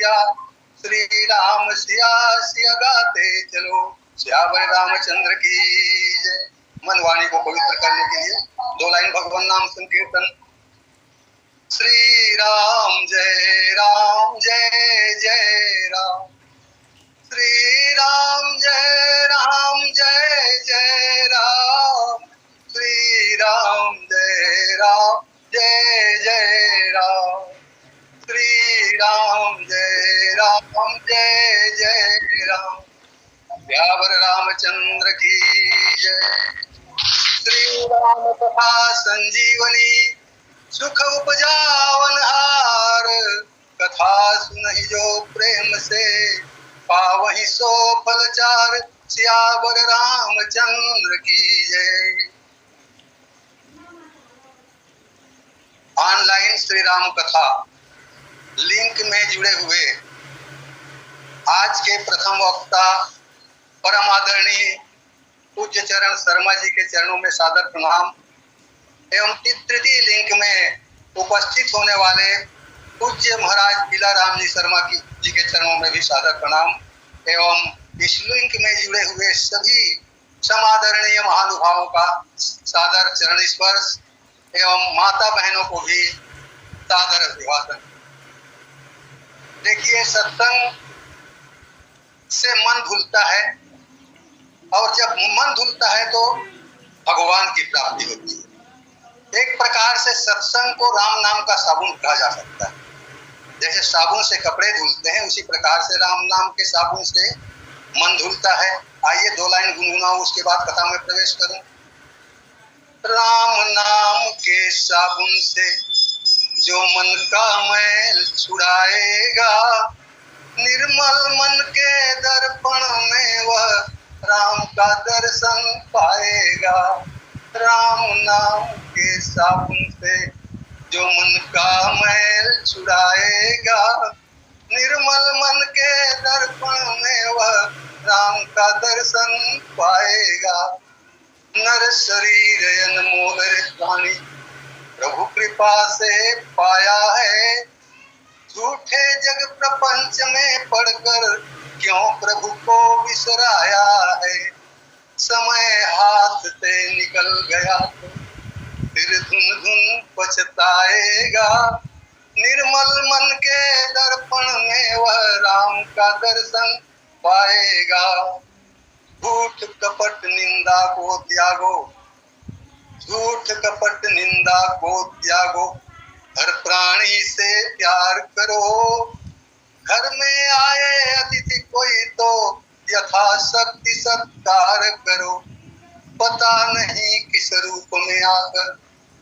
सिया, श्री राम सिया सिया गाते चलो, सियावर रामचंद्र की जय। मन वाणी को पवित्र करने के लिए 2 लाइन भगवान नाम संकीर्तन। श्री राम जय जय राम, श्री राम जय जय राम, श्री राम जय जय राम, श्री राम जय जय राम, सियावर रामचंद्र की जय। श्री राम कथा संजीवनी, सुख उपजावन हार, कथा सुनहि जो प्रेम से, पावहि सो फल चार, सियावर रामचंद्र की जय। ऑनलाइन श्री राम कथा लिंक में जुड़े हुए आज के प्रथम वक्ता परम आदरणीय पूज्य चरण शर्मा जी के चरणों में सादर प्रणाम एवं तृतीय लिंक में उपस्थित होने वाले पूज्य महाराज पीला राम जी शर्मा जी के चरणों में भी सादर प्रणाम एवं इस लिंक में जुड़े हुए सभी समादरणीय महानुभावों का सादर चरण स्पर्श एवं माता बहनों को भी सादर अभिवादन। देखिए, सत्संग से मन धुलता है और जब मन धुलता है तो भगवान की प्राप्ति होती है। एक प्रकार से सत्संग को राम नाम का साबुन कहा जा सकता है। जैसे साबुन से कपड़े धुलते हैं, उसी प्रकार से राम नाम के साबुन से मन धुलता है। आइए 2 लाइन गुनगुनाओ, उसके बाद कथा में प्रवेश करूं। राम नाम के साबुन से जो मन का मैल छुड़ाएगा, निर्मल मन के दर्पण में वह राम का दर्शन पाएगा। राम नाम के साबुन से जो मन का मैल छुड़ाएगा, निर्मल मन के दर्पण में वह राम का दर्शन पाएगा। नर शरीर अनमोल प्राणी प्रभु कृपा से पाया है, झूठे जग प्रपंच में पढ़कर क्यों प्रभु को विसराया है। समय हाथ से निकल गया तो फिर धुन धुन पछताएगा, निर्मल मन के दर्पण में वह राम का दर्शन पाएगा। झूठ कपट निंदा को त्यागो, झूठ कपट निंदा को त्यागो, हर प्राणी से प्यार करो। घर में आए अतिथि कोई तो यथाशक्ति सत्कार करो। पता नहीं किस रूप में आकर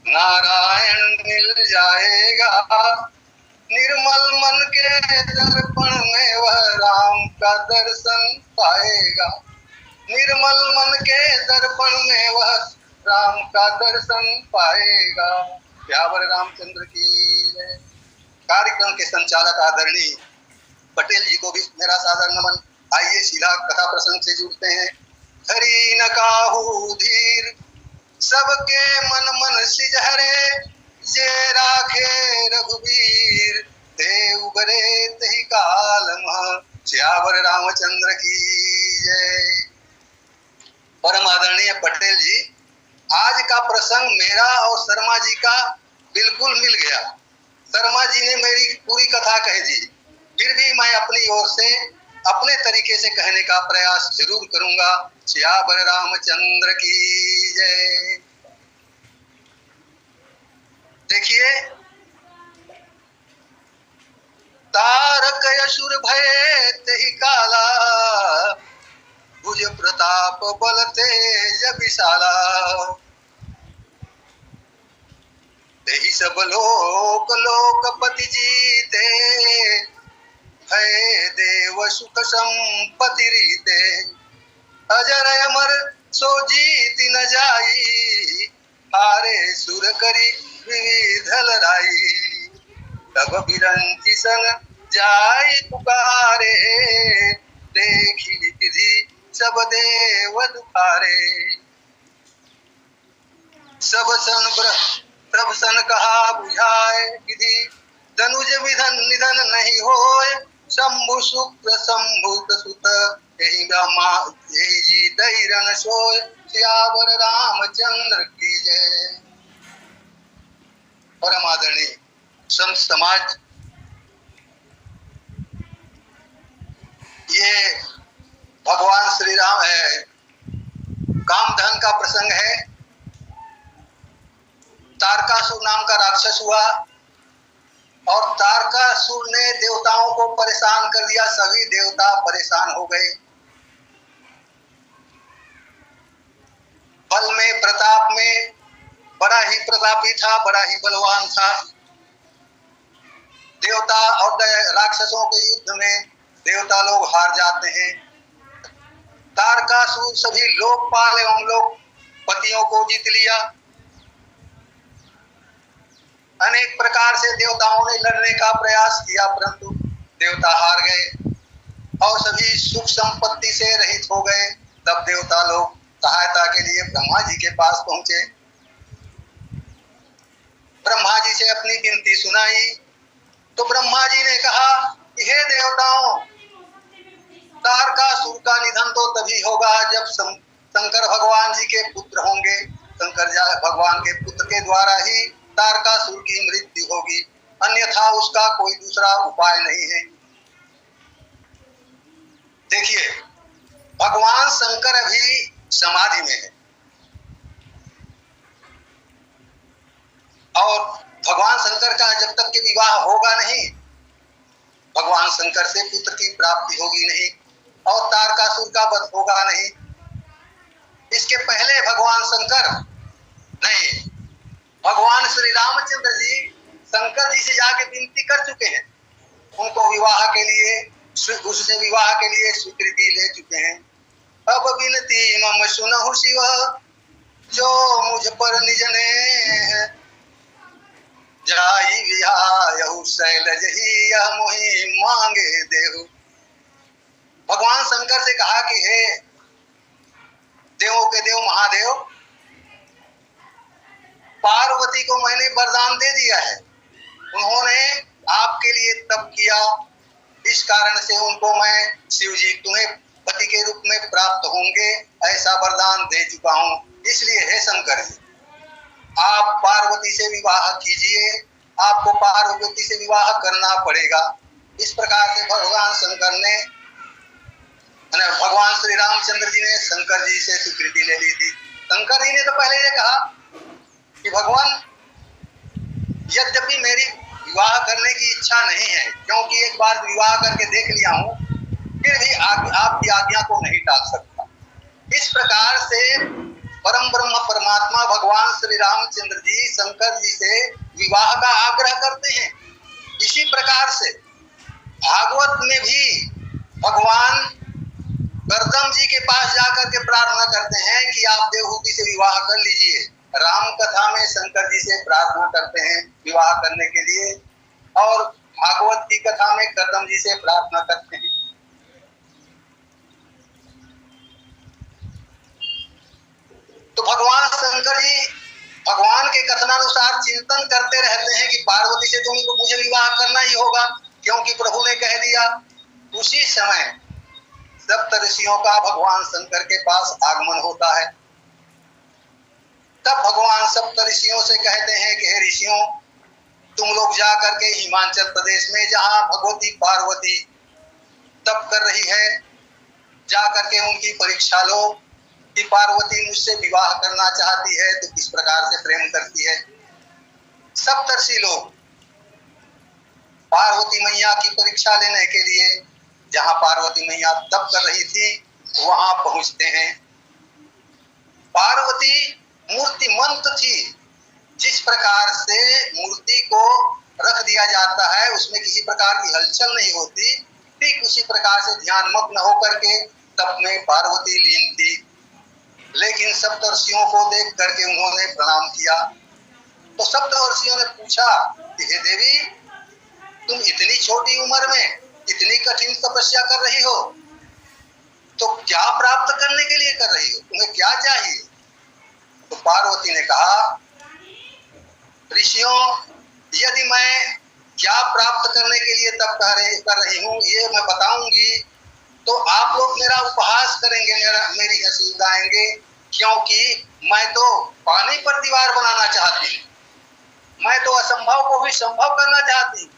नारायण मिल जाएगा, निर्मल मन के दर्पण में वह राम का दर्शन पाएगा। निर्मल मन के दर्पण में वह राम का दर्शन पाएगा। सियावर रामचंद्र की जय। कार्यक्रम के संचालक आदरणीय पटेल जी को भी मेरा सादर नमन। आइए सीधा कथा प्रसंग से जुड़ते हैं। हरि न काहू धीर, सबके मन मन सिजहरे, जे राखे रघुवीर, ते उबरे तहि काल मह। सियावर रामचंद्र की जय। परम आदरणीय पटेल जी, आज का प्रसंग मेरा और शर्मा जी का बिल्कुल मिल गया। शर्मा जी ने मेरी पूरी कथा कह दी, फिर भी मैं अपनी ओर से अपने तरीके से कहने का प्रयास जरूर करूंगा। सियावर रामचंद्र की जय। देखिए, तारक असुर भय तेहि काला, भुज प्रताप बल तेज विशाला। तेहि सब लोक लोकपति जीते, है देव सुख संपत्ति रीते। अजर अमर सो जीत न जाई, हारे सुर करी विविध लड़ाई। तब बिरंची सन जाई पुकारे, देखी विधि सब देव दुखारे। सब सन प्रभ सन कहा बुझाए, विधि धनुज विधन निधन नहीं होय। शंभु शुक्र शंभुत सुत यही ब्रह्मा यही जी दैरन सोय सियावर रामचंद्र की जय। परम आदरणीय संत समाज, ये भगवान श्री राम है, कामधन का प्रसंग है। तारकासुर नाम का राक्षस हुआ और तारकासुर ने देवताओं को परेशान कर दिया। सभी देवता परेशान हो गए। बल में प्रताप में बड़ा ही प्रतापी था, बड़ा ही बलवान था। देवता और राक्षसों के युद्ध में देवता लोग हार जाते हैं। तारकासुर सभी लोकपाल एवं लोकपतियों को जीत लिया। अनेक प्रकार से देवताओं ने लड़ने का प्रयास किया, परंतु देवता हार गए और सभी सुख संपत्ति से रहित हो गए। तब देवता लोग सहायता के लिए ब्रह्मा जी के पास पहुंचे। ब्रह्मा जी से अपनी विनती सुनाई तो ब्रह्मा जी ने कहा कि हे देवताओं, तारकासुर का निधन तो तभी होगा जब शंकर भगवान जी के पुत्र होंगे। शंकर भगवान के पुत्र के द्वारा ही तारकासुर की मृत्यु होगी, अन्यथा उसका कोई दूसरा उपाय नहीं है। देखिए, भगवान शंकर अभी समाधि में है और भगवान शंकर का जब तक के विवाह होगा नहीं, भगवान शंकर से पुत्र की प्राप्ति होगी नहीं और तारकासुर का वध होगा नहीं। इसके पहले भगवान शंकर नहीं, भगवान श्री रामचंद्र जी शंकर जी से जाके विनती कर चुके हैं। उनको विवाह के लिए, उससे विवाह के लिए स्वीकृति ले चुके हैं। अब विनती मम सुनहु शिव, जो मुझ पर निज ने जाई विहायहु शैलज ही यह मोहि मांगे देहु। भगवान शंकर से कहा कि हे देवों के देव महादेव, पार्वती को मैंने वरदान दे दिया है। उन्होंने आपके लिए तप किया, इस कारण से उनको मैं शिव जी तुम्हें पति के रूप में प्राप्त होंगे ऐसा वरदान दे चुका हूँ। इसलिए हे शंकर जी, आप पार्वती से विवाह कीजिए, आपको पार्वती से विवाह करना पड़ेगा। इस प्रकार से भगवान शंकर ने, भगवान श्री रामचंद्र जी ने शंकर जी से स्वीकृति ले ली थी। शंकर जी ने तो पहले ये कहा कि भगवान, यद्यपि मेरी विवाह करने की इच्छा नहीं है, क्योंकि एक बार विवाह करके देख लिया हूँ, फिर भी आपकी आज्ञा को नहीं टाल सकता। इस प्रकार से परम ब्रह्म परमात्मा भगवान श्री रामचंद्र जी शंकर जी से विवाह का आग्रह करते हैं। इसी प्रकार से भागवत में भी भगवान गर्दम जी के पास जाकर के प्रार्थना करते हैं कि आप देवहूति से विवाह कर लीजिए। राम कथा में शंकर जी से प्रार्थना करते हैं विवाह करने के लिए और भागवत की कथा में गर्दम जी से प्रार्थना करते हैं। तो भगवान शंकर जी भगवान के कथनानुसार चिंतन करते रहते हैं कि पार्वती से तो मुझे विवाह करना ही होगा, क्योंकि प्रभु ने कह दिया। उसी समय सप्त ऋषियों का भगवान शंकर के पास आगमन होता है। तब भगवान सप्त ऋषियों से कहते हैं कि हे ऋषियों, तुम लोग जा करके हिमाचल प्रदेश में जहाँ भगवती पार्वती तप कर रही है, जा करके उनकी परीक्षा लो कि पार्वती मुझसे विवाह करना चाहती है तो किस प्रकार से प्रेम करती है। सप्तर्षि लोग पार्वती मैया की परीक्षा लेने के लिए जहाँ पार्वती मैया तप कर रही थी वहां पहुंचते हैं। पार्वती मूर्तिमंत थी। जिस प्रकार से मूर्ति को रख दिया जाता है उसमें किसी प्रकार की हलचल नहीं होती, ठीक उसी प्रकार से ध्यान मग्न होकर के तप में पार्वती लीन थी। लेकिन सप्तर्षियों को देख करके उन्होंने प्रणाम किया। तो सप्तर्षियों ने पूछा कि हे देवी, तुम इतनी छोटी उम्र में इतनी कठिन तपस्या कर रही हो, तो क्या प्राप्त करने के लिए कर रही हो, तुम्हें क्या चाहिए? तो पार्वती ने कहा, ऋषियों, यदि मैं क्या प्राप्त करने के लिए तप कर रही हूँ ये मैं बताऊंगी तो आप लोग मेरा उपहास करेंगे, मेरी हंसी उड़ाएंगे, क्योंकि मैं तो पानी पर दीवार बनाना चाहती हूँ, मैं तो असंभव को भी संभव करना चाहती हूँ।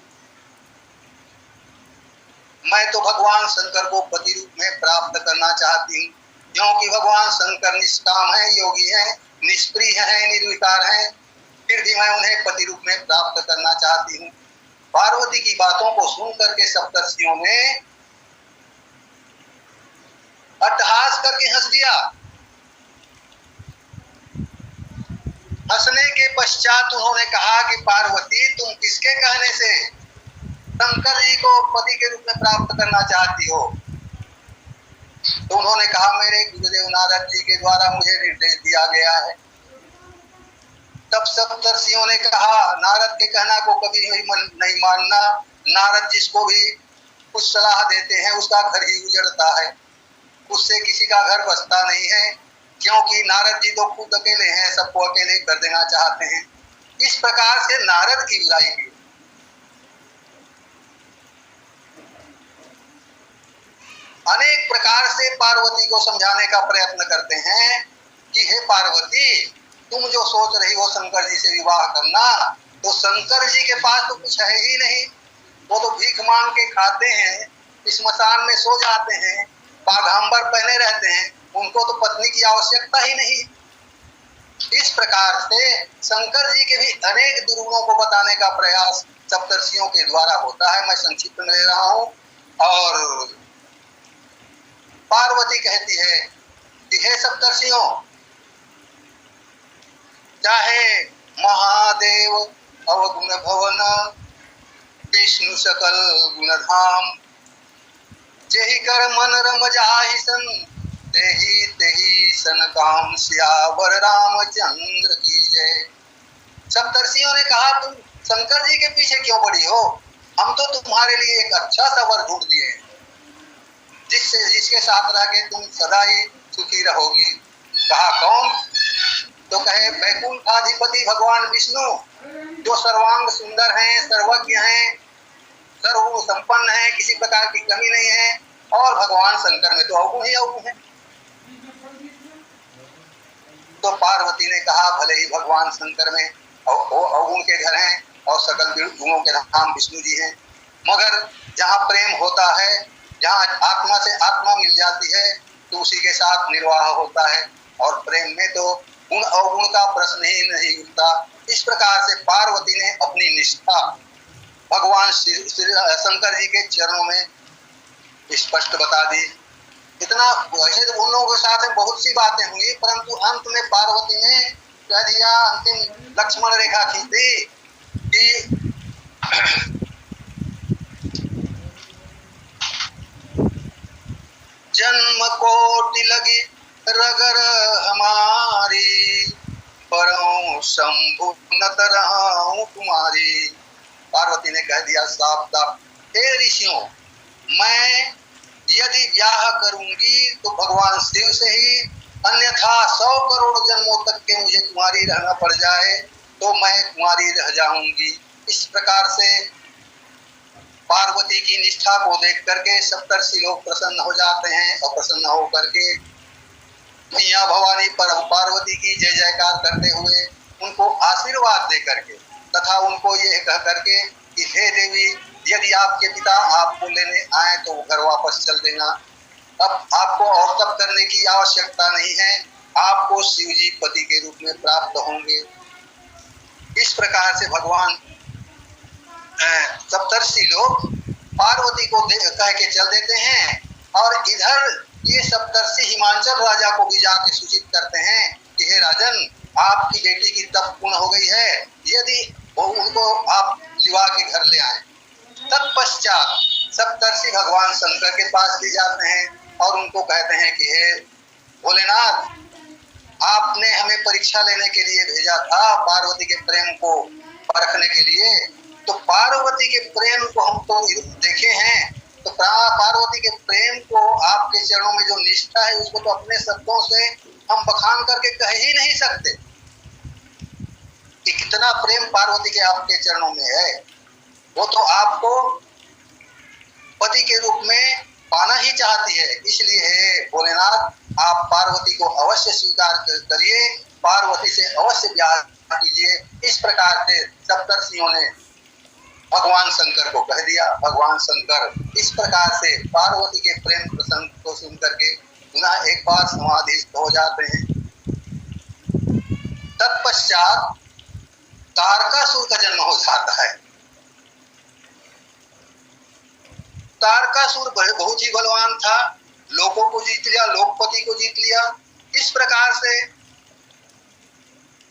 मैं तो भगवान शंकर को पति रूप में प्राप्त करना चाहती हूँ, क्योंकि भगवान शंकर निष्काम है, योगी है, निष्प्रिय है, निर्विकार है, फिर भी मैं उन्हें पति रूप में प्राप्त करना चाहती हूँ। पार्वती की बातों को सुन करके सप्तर्षियों ने अट्टहास करके हंस दिया। हंसने के पश्चात उन्होंने कहा कि पार्वती तुम किसके कहने से शंकर जी को पति के रूप में प्राप्त करना चाहती हो? तो उन्होंने कहा मेरे गुरुदेव नारद जी के द्वारा मुझे निर्देश दिया गया है। तब सप्तर्षियों ने कहा नारद के कहना को कभी नहीं मानना, नारद जिसको भी कुछ सलाह देते हैं उसका घर ही उजड़ता है, उससे किसी का घर बसता नहीं है, क्योंकि नारद जी तो खुद अकेले हैं, सबको अकेले कर देना चाहते हैं। इस प्रकार से नारद की बुराई की। अनेक प्रकार से पार्वती को समझाने का प्रयत्न करते हैं कि हे पार्वती तुम जो सोच रही हो शंकर जी से विवाह करना, तो शंकर जी के पास तो कुछ है ही नहीं, वो तो भीख मांग के खाते हैं, स्मशान में सो जाते हैं, बाघांबर पहने रहते हैं, उनको तो पत्नी की आवश्यकता ही नहीं। इस प्रकार से शंकर जी के भी अनेक दुर्गुणों को बताने का प्रयास सप्तर्षियों के द्वारा होता है। मैं संक्षिप्त में ले रहा हूँ। और पार्वती कहती है कि हे सप्तर्षियों, चाहे महादेव अवगुण भवन विष्णु सकल गुणधाम, जेहि कर मन रम जाहि सन तेहि तेहि सन काम सियावर रामचंद्र की जय। सप्तर्षियों ने कहा तुम शंकर जी के पीछे क्यों पड़ी हो? हम तो तुम्हारे लिए एक अच्छा सा वर ढूंढ दिए हैं, जिसके साथ रह के तुम सदा ही सुखी रहोगी। कहा कौन? तो कहे वैकुंठाधिपति भगवान विष्णु, जो सर्वांग सुंदर हैं, सर्वज्ञ हैं, सर्वगुण संपन्न है, किसी प्रकार की कमी नहीं है, और भगवान शंकर में तो अवगुण ही अवगुण है। तो पार्वती ने कहा भले ही भगवान शंकर में अवगुण के घर हैं और सकल गुणों के धाम विष्णु जी हैं, मगर जहाँ प्रेम होता है, जहाँ आत्मा से आत्मा मिल जाती है, तो उसी के साथ निर्वाह होता है, और प्रेम में तो गुण अवगुण का प्रश्न ही नहीं उठता। इस प्रकार से पार्वती ने अपनी निष्ठा भगवान शंकर जी के चरणों में स्पष्ट बता दी। इतना वैसे तो उन लोगों के साथ में बहुत सी बातें हुई, परंतु अंत में पार्वती ने कह दिया, अंतिम लक्ष्मण रेखा खींची कि जन्म कोटि लगी रगर हमारी, परम शंभु न तरहूं तुम्हारी। पार्वती ने कह दिया साफ साफ, हे ऋषियों, मैं यदि ब्याह करूंगी तो भगवान शिव से ही, अन्यथा 100 करोड़ जन्मों तक के मुझे कुंवारी रहना पड़ जाए तो मैं कुंवारी रह जाऊंगी। इस प्रकार से पार्वती की निष्ठा को देख करके सप्तर्षि लोग प्रसन्न हो जाते हैं, और प्रसन्न हो करके मैया भवानी पर पार्वती की जय जयकार करते हुए उनको आशीर्वाद दे करके तथा उनको ये कह करके कि हे देवी, यदि आपके पिता आपको लेने आए तो वो घर वापस चल देना, अब आपको और तप करने की आवश्यकता नहीं है, आपको शिवजी पति के रूप में प्राप्त होंगे। इस प्रकार से भगवान सप्तर्षि लोग पार्वती को कह के चल देते हैं, और इधर ये सप्तर्षि हिमांचल राजा को भी जाके सूचित करते हैं कि हे राजन, आपकी बेटी की तप पूर्ण हो गई है, यदि वो उनको आप लिवा के घर ले आए। तत्पश्चात सप्तर्षि भगवान शंकर के पास भी जाते हैं और उनको कहते हैं कि हे भोलेनाथ, आपने हमें परीक्षा लेने के लिए भेजा था, पार्वती के प्रेम को परखने के लिए, तो पार्वती के प्रेम को हम तो देखे हैं, तो पार्वती के प्रेम को आपके चरणों में जो निष्ठा है उसको तो अपने शब्दों से हम बखान करके कह ही नहीं सकते कि कितना प्रेम पार्वती के आपके चरणों में है। वो तो आपको पति के रूप में पाना ही चाहती है। इसलिए हे भोलेनाथ आप पार्वती को अवश्य स्वीकार करिए, पार्वती से अवश्य ब्याह कीजिए। इस प्रकार से सप्तर्षियों ने भगवान शंकर को कह दिया। भगवान शंकर इस प्रकार से पार्वती के प्रेम प्रसंग को सुन करके पुनः एक बार समाधिस्थ हो जाते हैं। तत्पश्चात तारकासुर का जन्म हो जाता है। तारकासुर बहुत ही बलवान था, लोगों को जीत लिया, लोकपति को जीत लिया। इस प्रकार से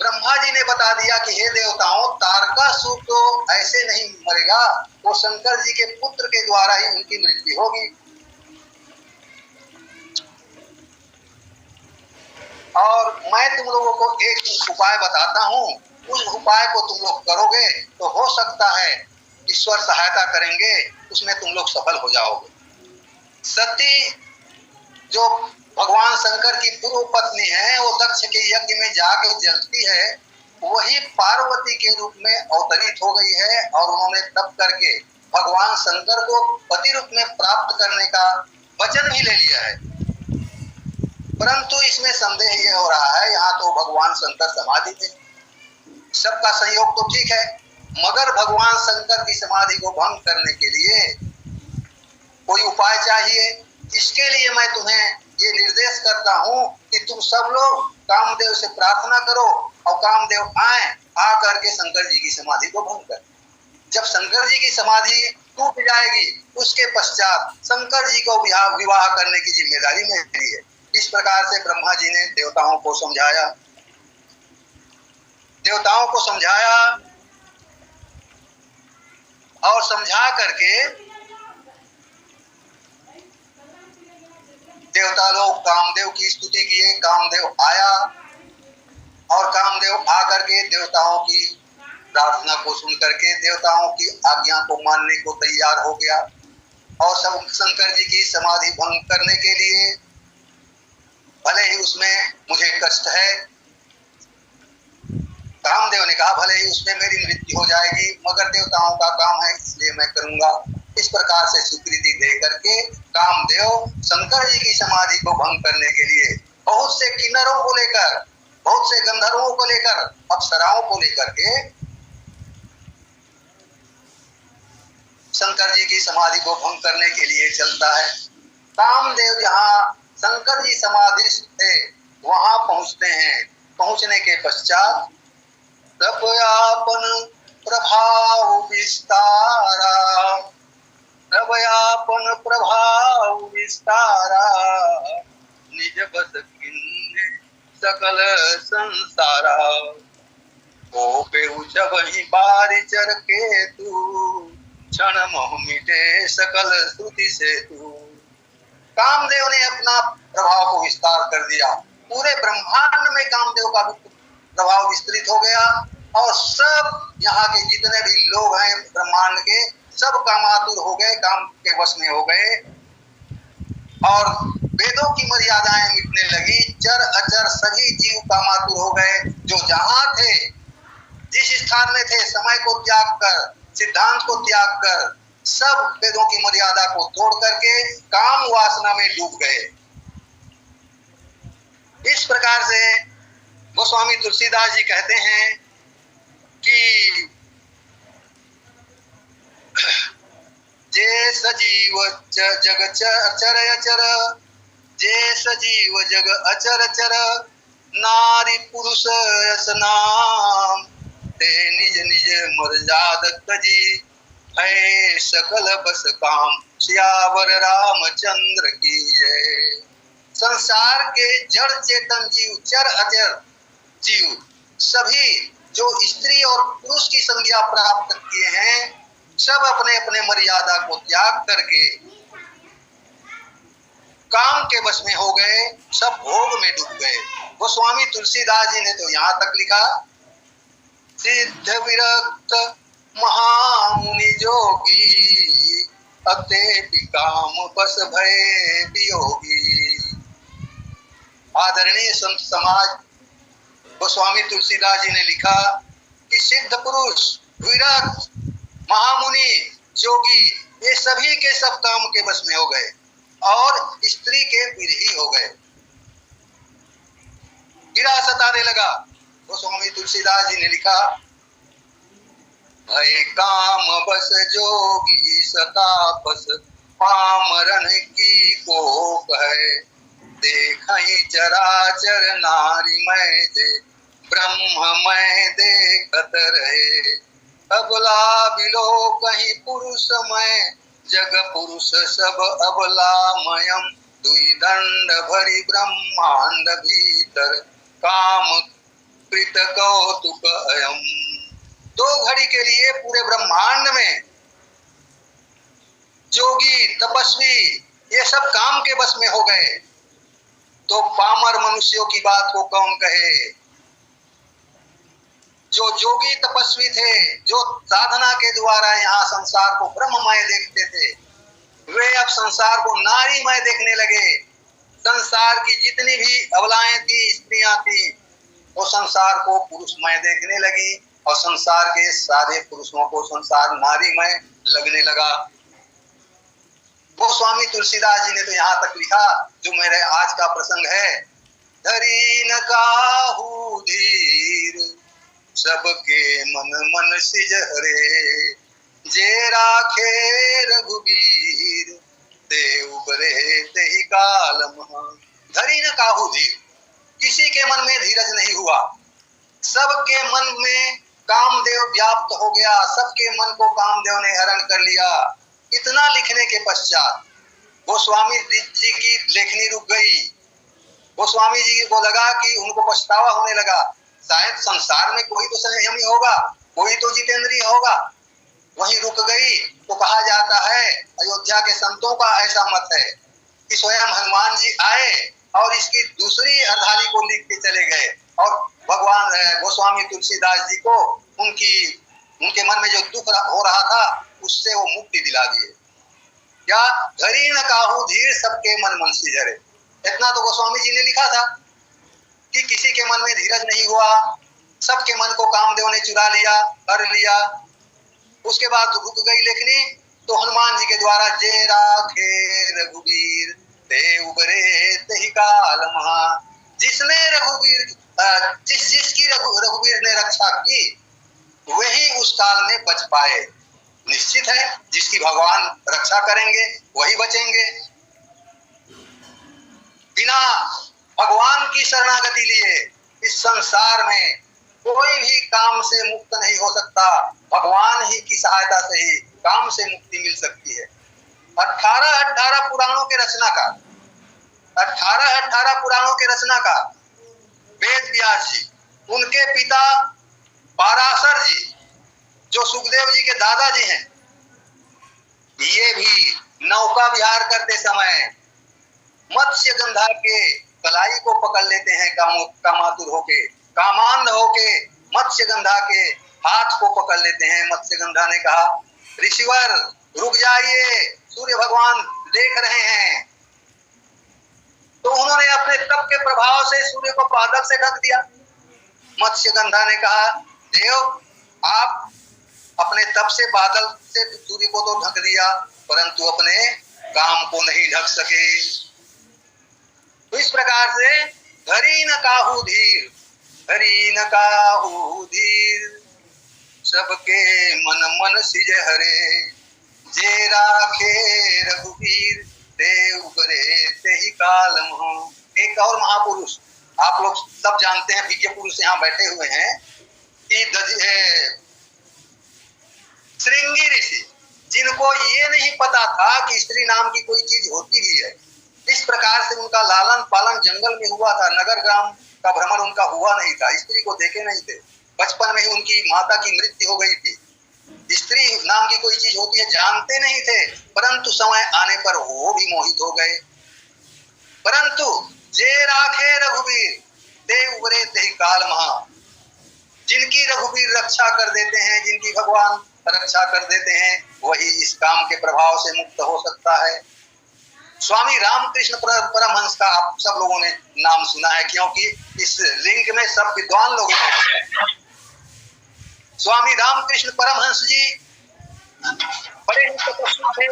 ब्रह्मा जी ने बता दिया कि हे देवताओं, तारकासुर तो ऐसे नहीं मरेगा, वो शंकर जी के पुत्र के द्वारा ही उनकी मृत्यु होगी। और मैं तुम लोगों को एक उपाय बताता हूँ, उस उपाय को तुम लोग करोगे तो हो सकता है ईश्वर सहायता करेंगे, उसमें तुम लोग सफल हो जाओगे। सती जो भगवान शंकर की पूर्व पत्नी है, वो दक्ष के यज्ञ में जाकर जलती है, वही पार्वती के रूप में अवतरित हो गई है और उन्होंने तप करके भगवान शंकर को पति रूप में प्राप्त करने का वचन भी ले लिया है। परंतु इसमें संदेह यह हो रहा है, यहाँ तो भगवान शंकर समाधि में, सबका संयोग तो ठीक है, मगर भगवान शंकर की समाधि को भंग करने के लिए कोई उपाय चाहिए। इसके लिए मैं तुम्हें ये निर्देश करता हूँ कि तुम सब लोग कामदेव से प्रार्थना करो और कामदेव आए, आ करके शंकर जी की समाधि को भंग कर। जब शंकर जी की समाधि टूट जाएगी, उसके पश्चात शंकर जी को विवाह करने की जिम्मेदारी मेरी है। इस प्रकार से ब्रह्मा जी ने देवताओं को समझाया, और समझा करके देवता लोग कामदेव की स्तुति किए। कामदेव आया और कामदेव आकर के देवताओं की प्रार्थना को सुन करके देवताओं की आज्ञा को मानने को तैयार हो गया और सब शंकर जी की समाधि भंग करने के लिए, भले ही उसमें मुझे कष्ट है, कामदेव ने कहा भले ही उसमें मेरी मृत्यु हो जाएगी, मगर देवताओं का काम है इसलिए मैं करूंगा। इस प्रकार से स्वीकृति दे करके कामदेव शंकर जी की समाधि को भंग करने के लिए बहुत से किन्नरों को लेकर, बहुत से गंधर्वों को लेकर, अप्सराओं को लेकर के शंकर जी की समाधि को भंग करने के लिए चलता है। कामदेव जहाँ शंकर जी समाधि थे वहां पहुंचते हैं। पहुंचने के पश्चात प्रभयापन प्रभाव विस्तारा निज बस किन्ने सकल संसारा। ओ बेहु जब ही बारी चर के तू क्षण मोह मिटे सकल श्रुति से तू। कामदेव ने अपना प्रभाव को विस्तार कर दिया, पूरे ब्रह्मांड में कामदेव का प्रभाव विस्तृत हो गया और सब यहाँ के जितने भी लोग हैं ब्रह्मांड के, सब कामातुर हो गए, काम के वश में हो गए और वेदों की मर्यादाएं मिटने लगी। चर अचर सभी जीव कामातुर हो गए। जो जहां थे, जिस स्थान में थे, समय को त्याग कर, सिद्धांत को त्याग कर, सब वेदों की मर्यादा को तोड़ करके काम वासना में डूब गए। इस प्रकार से गोस्वामी तुलसीदास जी कहते हैं कि जे सजीव जग अचर अचर, जे सजीव जग अचर अचर, नारी पुरुष यस नाम, ते निज निज मर्याद तजी, है सकल बस काम, सियावर रामचंद्र की जय। संसार के जड़ चेतन जीव, चर अचर जीव, सभी जो स्त्री और पुरुष की संज्ञा प्राप्त किए हैं, सब अपने अपने मर्यादा को त्याग करके काम के वश में हो गए, सब भोग में डूब गए। गोस्वामी तुलसीदास जी ने तो यहाँ तक लिखा, सिद्ध विरक्त महामुनि जोगी, अते काम बस भय वियोगी। आदरणीय संत समाज गोस्वामी तुलसीदास जी ने लिखा कि सिद्ध पुरुष, विरक्त महामुनि, योगी, ये सभी के सब काम के बस में हो गए और स्त्री के विरही हो गए। गिरा सताने लगा। गोस्वामी तुलसीदास जी ने लिखा, भय काम बस जोगी सतापस, पामरन की को कहे, देखहि चराचर नारी मैं दे, ब्रह्म मैं देखत रहे, अबला बिलो कहीं पुरुष मैं, जग पुरुष सब अबला मयम, दुई दंड भरी ब्रह्मांड भीतर, काम कृत कौतुक अयम। 2 घड़ी के लिए पूरे ब्रह्मांड में जोगी तपस्वी ये सब काम के बस में हो गए, तो पामर मनुष्यों की बात को कौन कहे। जो जोगी तपस्वी थे, जो साधना के द्वारा यहाँ संसार को ब्रह्ममय देखते थे, वे अब संसार को नारीमय देखने लगे। संसार की जितनी भी अबलाएं थी, स्त्रियां थी, वो संसार को पुरुषमय देखने लगी और संसार के सारे पुरुषों को संसार नारीमय लगने लगा। गोस्वामी तुलसीदास जी ने तो यहाँ तक लिखा, जो मेरे आज का प्रसंग है, धरी न काहू धीर, सबके मन मन सिजहरे, जे राखे रघुबीर, ते उबरे तेहि काल महा। धरी न काहू धीर, किसी के मन में धीरज नहीं हुआ। सबके मन में कामदेव व्याप्त हो गया, सबके मन को कामदेव ने हरण कर लिया। इतना लिखने के पश्चात गोस्वामी जी की लेखनी रुक गई। गोस्वामी जी को लगा कि उनको पछतावा होने लगा, शायद संसार में कोई तो संयमी होगा, कोई तो जितेंद्रिय होगा। वहीं रुक गई। तो कहा जाता है, अयोध्या के संतों का ऐसा मत है कि स्वयं हनुमान जी आए और इसकी दूसरी अर्धाली को लिख के चले गए और भगवान गोस्वामी तुलसीदास जी को उनके मन में जो दुख हो रहा था उससे वो मुक्ति दिला दिए। क्या धरी न काहू धीर, सबके मन मन सिजरे। इतना तो गोस्वामी जी ने लिखा था कि किसी के मन में धीरज नहीं हुआ, सबके मन को कामदेव ने चुरा लिया, कर लिया। उसके बाद रुक गई लेखनी। तो हनुमान जी के द्वारा जे राखे रघुबीर, ते उबरे तेहि काल महा। जिसने जिसकी रघुबीर ने रक्षा की, वही उस काल में बच पाए। निश्चित है, जिसकी भगवान रक्षा करेंगे वही बचेंगे। बिना भगवान की शरणागति लिए इस संसार में कोई भी काम से मुक्त नहीं हो सकता। भगवान ही की सहायता से ही काम से मुक्ति मिल सकती है। 18 पुराणों के रचनाकार, 18 पुराणों के रचनाकार वेद व्यास जी, उनके पिता पाराशर जी जो सुखदेव जी के दादाजी हैं, ये भी नौका विहार करते समय मत्स्य गंधा के कलाई को पकड़ लेते हैं। कामातुर होके, कामांध होके मत्स्य गंधा के हाथ को पकड़ लेते हैं। मत्स्य गंधा ने कहा, ऋषिवर रुक जाइए, सूर्य भगवान देख रहे हैं। तो उन्होंने अपने तप के प्रभाव से सूर्य को बादल से ढक दिया। मत्स्य गंधा ने कहा, देव आप अपने तप से बादल से सूर्य को तो ढक दिया, परंतु अपने काम को नहीं ढक सके। तो इस प्रकार से धरी न काहू धीर, धरी न काहू धीर, सबके मन मन सिजहरे, जे राखे रघुबीर, ते उबरे तेहि काल महा। एक और महापुरुष आप लोग सब जानते हैं, विज्ञ पुरुष यहाँ बैठे हुए हैं, कि श्रृंगी ऋषि, जिनको ये नहीं पता था कि स्त्री नाम की कोई चीज होती भी है। इस प्रकार से उनका लालन पालन जंगल में हुआ था, नगर ग्राम का भ्रमण उनका हुआ नहीं था, स्त्री को देखे नहीं थे। बचपन में ही उनकी माता की मृत्यु हो गई थी। स्त्री नाम की कोई चीज होती है जानते नहीं थे, परंतु समय आने पर वो भी मोहित हो गए। परंतु जे राखे रघुबीर, ते उबरे तेहि काल महा। जिनकी रघुबीर रक्षा कर देते हैं, जिनकी भगवान रक्षा कर देते हैं, वही इस काम के प्रभाव से मुक्त हो सकता है। स्वामी रामकृष्ण परमहंस का आप सब लोगों ने नाम सुना है, क्योंकि इस लिंक में सब विद्वान लोग हैं। स्वामी रामकृष्ण परमहंस जी बड़े ही तपस्वी थे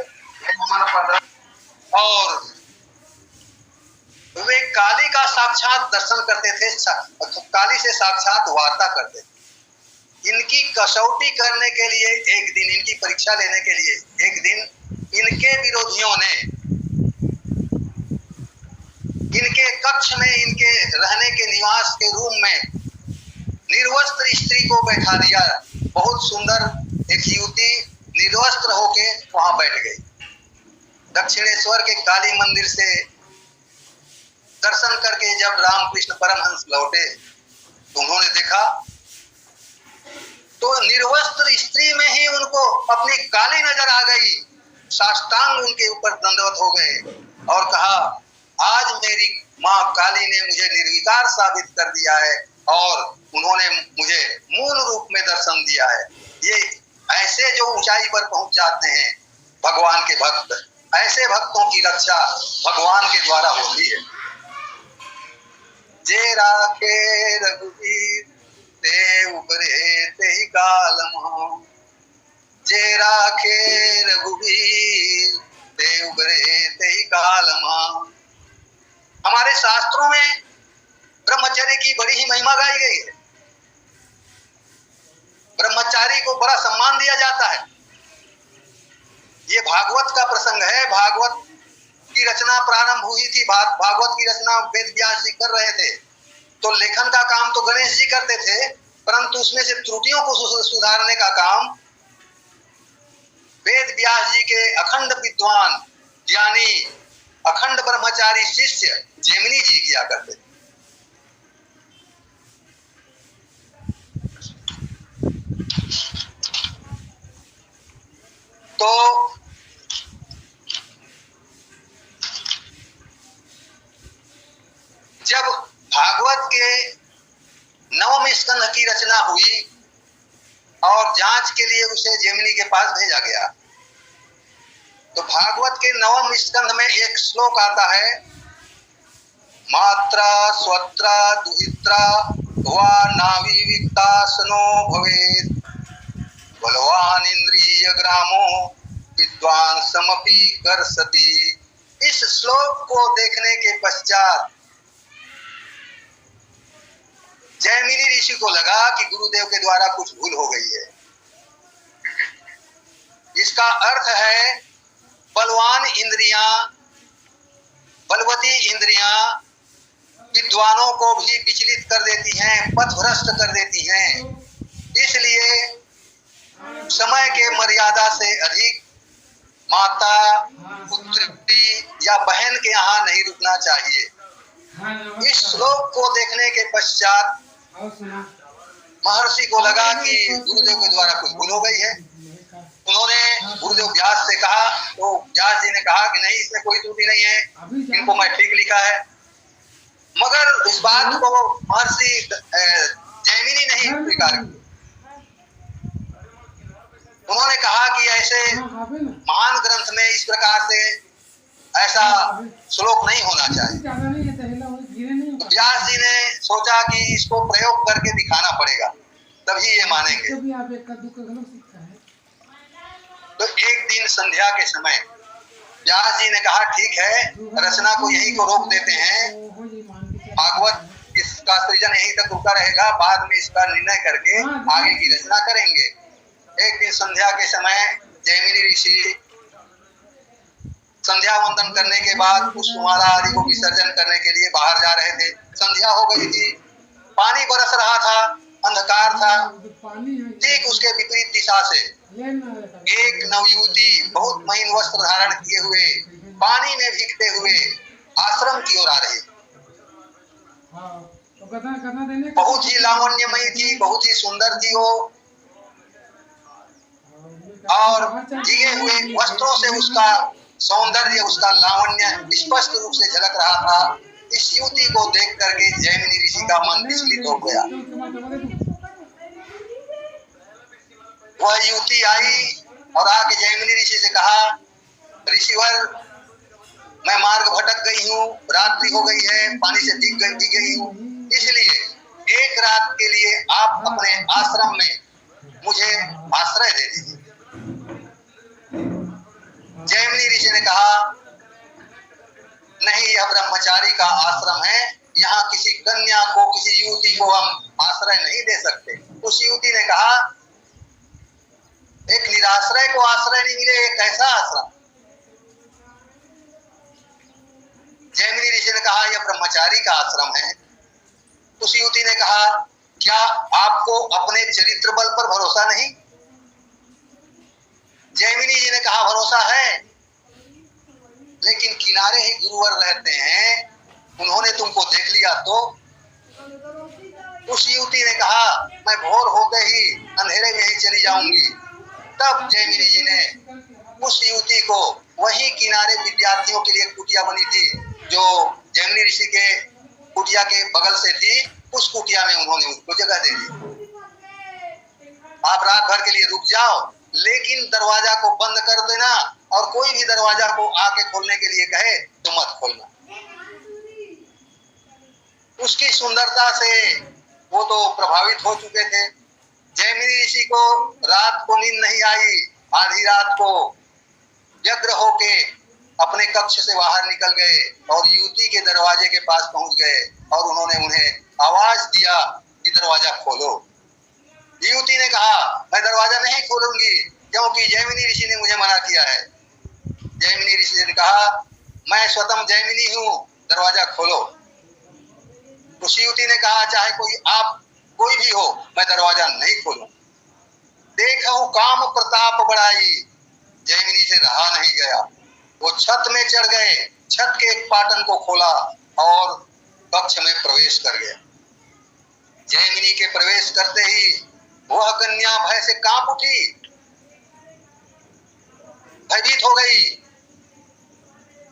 और वे काली का साक्षात दर्शन करते थे, काली से साक्षात वार्ता करते थे। इनकी कसौटी करने के लिए एक दिन, इनकी परीक्षा लेने के लिए एक दिन इनके विरोधियों ने इनके कक्ष में, इनके रहने के निवास के रूम में निर्वस्त्र स्त्री को बैठा दिया। बहुत सुंदर एक युवती निर्वस्त्र होके वहां बैठ गई। दक्षिणेश्वर के काली मंदिर से दर्शन करके जब रामकृष्ण परमहंस लौटे तो उन्होंने देखा तो निर्वस्त्र स्त्री में ही उनको अपनी काली नजर आ गई। साष्टांग उनके ऊपर दंडवत हो गए और कहा, आज मेरी माँ काली ने मुझे निर्विकार साबित कर दिया है और उन्होंने मुझे मूल रूप में दर्शन दिया है। ये ऐसे जो ऊंचाई पर पहुंच जाते हैं भगवान के भक्त, ऐसे भक्तों की रक्षा भगवान के द्वारा होती है। जे राखे रघुवीर ते उबरे ते ही कालम, जे राखे रघुवीर ते उबरे ते ही कालम। हमारे शास्त्रों में ब्रह्मचर्य की बड़ी ही महिमा गाई गई है। ब्रह्मचारी को बड़ा सम्मान दिया जाता है। ये भागवत का प्रसंग है। भागवत की रचना प्रारंभ हुई थी, भागवत की रचना वेद व्यास जी कर रहे थे, तो लेखन का काम तो गणेश जी करते थे, परंतु उसमें से त्रुटियों को सुधारने का काम वेद व्यास जी के अखंड विद्वान ज्ञानी अखंड ब्रह्मचारी शिष्य जैमिनी जी किया करते थे। तो जब भागवत के नवम स्कंध की रचना हुई और जांच के लिए उसे जैमिनी के पास भेजा गया, तो भागवत के नवम स्कंध में एक श्लोक आता है, मात्रा स्वत्रा दुहित्रा वा नाविविक्ता सनो भवेत् बलवान इंद्रिय ग्रामो विद्वान समपि कर्षति। इस श्लोक को देखने के पश्चात जैमिनी ऋषि को लगा कि गुरुदेव के द्वारा कुछ भूल हो गई है। इसका अर्थ है बलवान इंद्रियां, बलवती इंद्रियां विद्वानों को भी विचलित कर देती हैं, पथभ्रष्ट कर देती हैं। इसलिए समय के मर्यादा से अधिक माता, पुत्री या बहन के यहाँ नहीं रुकना चाहिए। इस श्लोक को देखने के पश्चात महर्षि को लगा कि गुरुदेव के द्वारा कुछ भूल हो गई है। उन्होंने गुरुदेव व्यास से कहा, तो व्यास जी ने कहा कि नहीं, इसमें कोई त्रुटि नहीं है, इनको मैं ठीक लिखा है। मगर इस बात को महर्षि जैमिनी नहीं स्वीकार की। उन्होंने कहा कि ऐसे महान ग्रंथ में इस प्रकार से ऐसा श्लोक नहीं होना चाहिए। तो व्यास जी ने सोचा कि इसको प्रयोग करके दिखाना पड़ेगा, तभी ये मानेंगे। तो एक दिन संध्या के समय व्यास जी ने कहा, ठीक है, रचना को यहीं को रोक देते हैं, भागवत इसका सृजन यहीं तक रुका रहेगा, बाद में इसका निर्णय करके आगे की रचना करेंगे। एक दिन संध्या के समय जैमिनी ऋषि संध्या वंदन करने के बाद पुष्पमाला आदि को विसर्जन करने के लिए बाहर जा रहे थे। संध्या हो गई थी, पानी बरस रहा था, अंधकार था। ठीक उसके विपरीत दिशा से एक नवयुवती बहुत महीन वस्त्र धारण किए हुए पानी में भीगते हुए आश्रम की ओर आ रही। बहुत ही लावण्यमयी थी, बहुत ही सुंदर थी वो, और भीगे हुए वस्त्रों से उसका सौंदर्य, उसका लावण्य स्पष्ट रूप से झलक रहा था। इस युवती को देख करके जैमिनी ऋषि का मन विचलित हो गया। वह युवती आई और आके जैमिनी ऋषि से कहा, ऋषिवर, मैं मार्ग भटक गई हूँ, रात्रि हो गई है, पानी से भीग गई हूँ, इसलिए एक रात के लिए आप अपने आश्रम में मुझे आश्रय दे दीजिए। जैमिनी ऋषि ने कहा नहीं, यह ब्रह्मचारी का आश्रम है, यहाँ किसी कन्या को, किसी युवती को हम आश्रय नहीं दे सकते। उस युवती ने कहा एक निराश्रय को आश्रय नहीं मिले, एक कैसा आश्रम? जैमिनी ऋषि ने कहा यह ब्रह्मचारी का आश्रम है। उस युवती ने कहा क्या आपको अपने चरित्र बल पर भरोसा नहीं? जैमिनी जी ने कहा भरोसा है, लेकिन किनारे ही गुरुवर रहते हैं, उन्होंने तुमको देख लिया तो? उस युवती ने कहा मैं भोर होते ही अंधेरे में ही चली जाऊंगी। तब जैमिनी जी ने उस युवती को वही किनारे विद्यार्थियों के लिए कुटिया बनी थी, जो जैमिनी ऋषि के कुटिया के बगल से थी, उस कुटिया में उन्होंने उसको जगह दे दी। आप रात भर के लिए रुक जाओ, लेकिन दरवाजा को बंद कर देना, और कोई भी दरवाजा को आके खोलने के लिए कहे तो मत खोलना। उसकी सुंदरता से वो तो प्रभावित हो चुके थे। जैमिनी ऋषि को रात को नींद नहीं आई। आधी रात को व्यग्र होके अपने कक्ष से बाहर निकल गए और युवती के दरवाजे के पास पहुंच गए और उन्होंने उन्हें आवाज दिया कि दरवाजा खोलो। युवती ने कहा मैं दरवाजा नहीं खोलूंगी, क्योंकि जैमिनी ऋषि ने मुझे मना किया है। जैमिनी ऋषि ने कहा मैं स्वतः जैमिनी हूँ, दरवाजा खोलो। उस युवती ने कहा चाहे कोई भी हो, मैं दरवाजा नहीं खोलूं। देखो काम प्रताप बढ़ाई, जैमिनी से रहा नहीं गया। वो छत में चढ़ गए, छत के एक पाटन को खोला और कक्ष में प्रवेश कर गया। जैमिनी के प्रवेश करते ही वह कन्या भय से कांप उठी, भयभीत हो गई।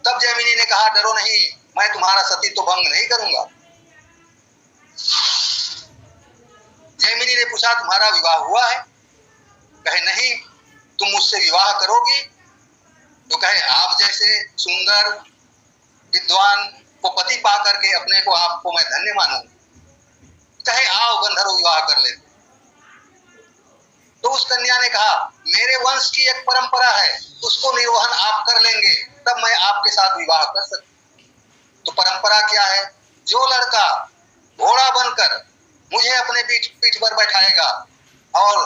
तब जैमिनी ने कहा डरो नहीं, मैं तुम्हारा सतीत्व भंग नहीं करूंगा। जैमिनी ने पूछा तुम्हारा विवाह हुआ है? कहे नहीं। तुम मुझसे विवाह करोगी? तो कहे आप जैसे सुंदर विद्वान को पति पा करके अपने को आपको मैं धन्य मानूंगी। कहे आओ गंधर्व विवाह कर लेते। तो उस कन्या ने कहा मेरे वंश की एक परंपरा है, उसको निर्वहन आप कर लेंगे तब मैं आपके साथ विवाह कर सकती। तो परंपरा क्या है? जो लड़का घोड़ा बनकर मुझे अपने पीठ पर बैठाएगा और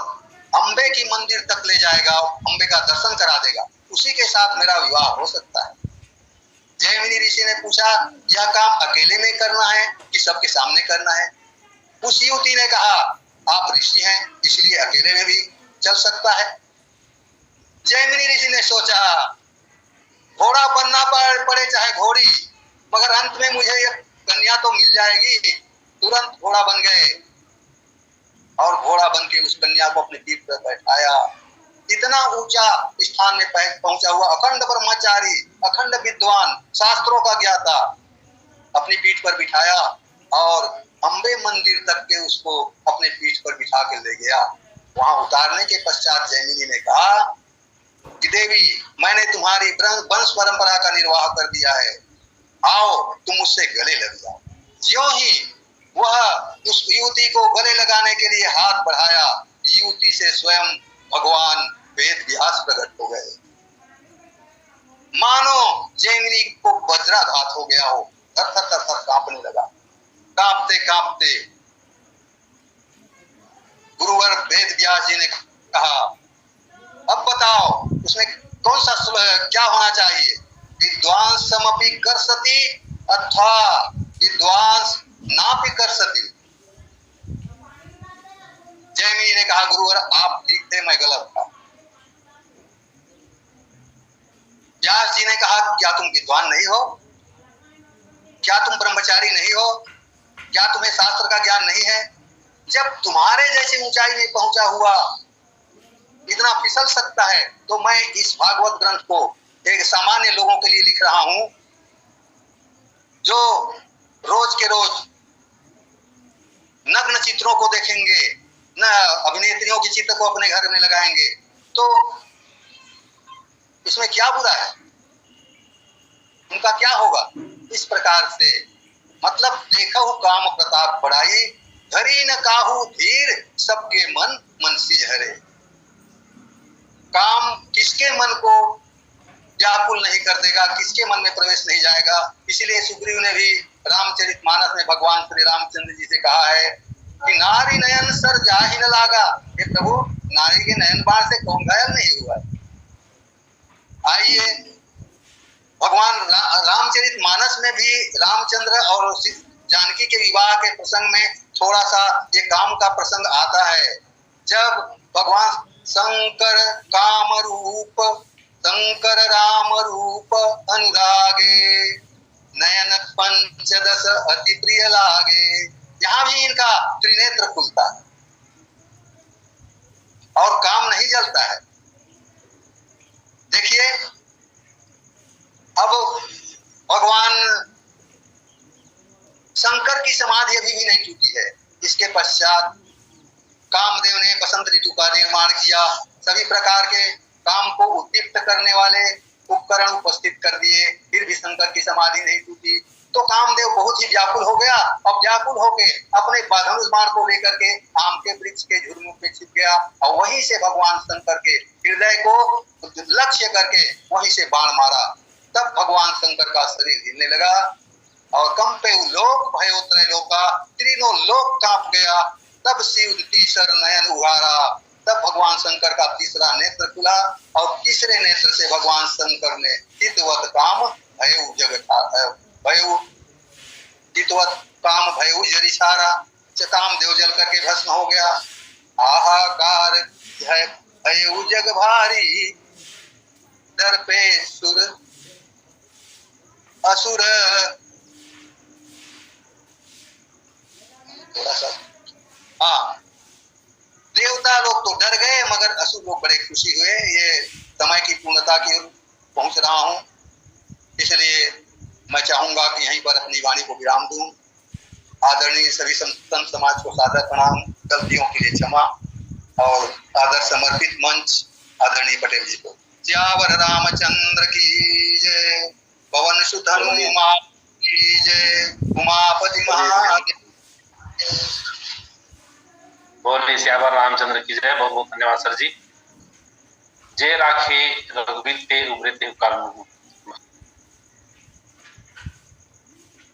अम्बे की मंदिर तक ले जाएगा, अम्बे का दर्शन करा देगा, उसी के साथ मेरा विवाह हो सकता है। जैमिनी ऋषि ने पूछा यह काम अकेले में करना है कि सबके सामने करना है? उस युवती ने कहा आप ऋषि हैं, इसलिए अकेले में भी चल सकता है। जैमिनी ऋषि ने सोचा घोड़ा बनना पड़े चाहे घोड़ी, मगर अंत में मुझे यह कन्या तो मिल जाएगी। तुरंत घोड़ा बन गए और घोड़ा बन के उस कन्या को अपने पीठ पर बैठाया। इतना ऊंचा स्थान में पहुंचा हुआ अखंड ब्रह्मचारी, अखंड विद्वान, शास्त्रों का ज्ञाता अपनी पीठ पर बिठाया और अम्बे मंदिर तक के उसको अपने पीठ पर बिठा के ले गया। वहां उतारने के पश्चात जैमिनी ने कहा कि देवी मैंने तुम्हारी वंश परंपरा का निर्वाह कर दिया है, आओ तुम मुझसे गले लग जाओ। ज्यों ही वह उस युवती को गले लगाने के लिए हाथ बढ़ाया, युवती से स्वयं भगवान वेद व्यास प्रकट हो गए। मानो जैमिनी को वज्राघात हो गया हो, थर थर थर थर कांपने लगा। कांपते कांपते गुरुवर वेद व्यास जी ने कहा अब बताओ उसमें कौन सा क्या होना चाहिए? विद्वांस समपि कर सती अथवा विद्वांस नापि कर सती। जैमिनी ने कहा गुरुवर आप ठीक थे, मैं गलत था। व्यास जी ने कहा क्या तुम विद्वान नहीं हो? क्या तुम ब्रह्मचारी नहीं हो? क्या तुम्हें शास्त्र का ज्ञान नहीं है? जब तुम्हारे जैसे ऊंचाई में पहुंचा हुआ इतना फिसल सकता है, तो मैं इस भागवत ग्रंथ को एक सामान्य लोगों के लिए लिख रहा हूं, जो रोज के रोज नग्न चित्रों को देखेंगे, न अभिनेत्रियों के चित्र को अपने घर में लगाएंगे, तो इसमें क्या बुरा है? उनका क्या होगा? इस प्रकार से मतलब देखो काम प्रताप बढ़ाई, धरी न काहू धीर, सबके मन मन सिझरे। काम किसके मन को व्याकुल नहीं कर देगा, किसके मन में प्रवेश नहीं जाएगा। इसीलिए सुग्रीव ने भी रामचरितमानस में भगवान श्री रामचंद्र जी से कहा है कि नारी नयन सर जाहि न लागा। हे प्रभु, नारी के नयन बाण से कौन घायल नहीं हुआ। आइए, भगवान रामचरितमानस में भी रामचंद्र और जानकी के विवाह के प्रसंग में थोड़ा सा ये काम का प्रसंग आता है। जब भगवान शंकर काम रूप शंकर राम रूप अनुरागे नयन पंचदश अति प्रिय लागे। यहाँ भी इनका त्रिनेत्र खुलता है और काम नहीं जलता है। देखिए, अब भगवान शंकर की समाधि अभी भी नहीं टूटी है। इसके पश्चात कामदेव ने बसंत ऋतु का निर्माण किया, सभी प्रकार के काम को उद्दीप्त करने वाले उपकरण उपस्थित कर दिए, फिर भी शंकर की समाधि नहीं टूटी। तो कामदेव बहुत ही व्याकुल हो गया और व्याकुल होके अपने धनुष बाण को लेकर के आम के वृक्ष के झुरमुट पे छिप गया और वहीं से भगवान शंकर के हृदय को लक्ष्य करके वहीं से बाण मारा। तब भगवान शंकर का शरीर हिलने लगा और कंपे लोक भयो त्रैलोका, तीनों लोक कांप गया। तब शिव तीसर नयन उघारा, तब भगवान शंकर का तीसरा नेत्र खुला और तीसरे नेत्र से भगवान शंकर ने चितवत काम भयउ जग भयउ चितवत काम भयउ जरिछारा। कामदेव जल करके भस्म हो गया। हाहाकार भयउ जग भारी, दर पे सुर असुर। थोड़ा सा देवता लोग तो डर गए मगर असुर लोग बड़े खुशी हुए। ये समय की पूर्णता की ओर पहुंच रहा हूं, इसलिए मैं चाहूंगा कि यहीं पर अपनी वाणी को विराम दूं। आदरणीय सभी संत समाज को सादर प्रणाम, गलतियों के लिए क्षमा और आदर समर्पित मंच आदरणीय पटेल जी को। सियावर रामचंद्र की जय, पवन सुत हनुमान की जय, उमापति महादेव। बोलिए सियावर रामचंद्र की जय। बहुत बहुत धन्यवाद सर जी। जय राखे रघुवीर ते उभरे ते काल।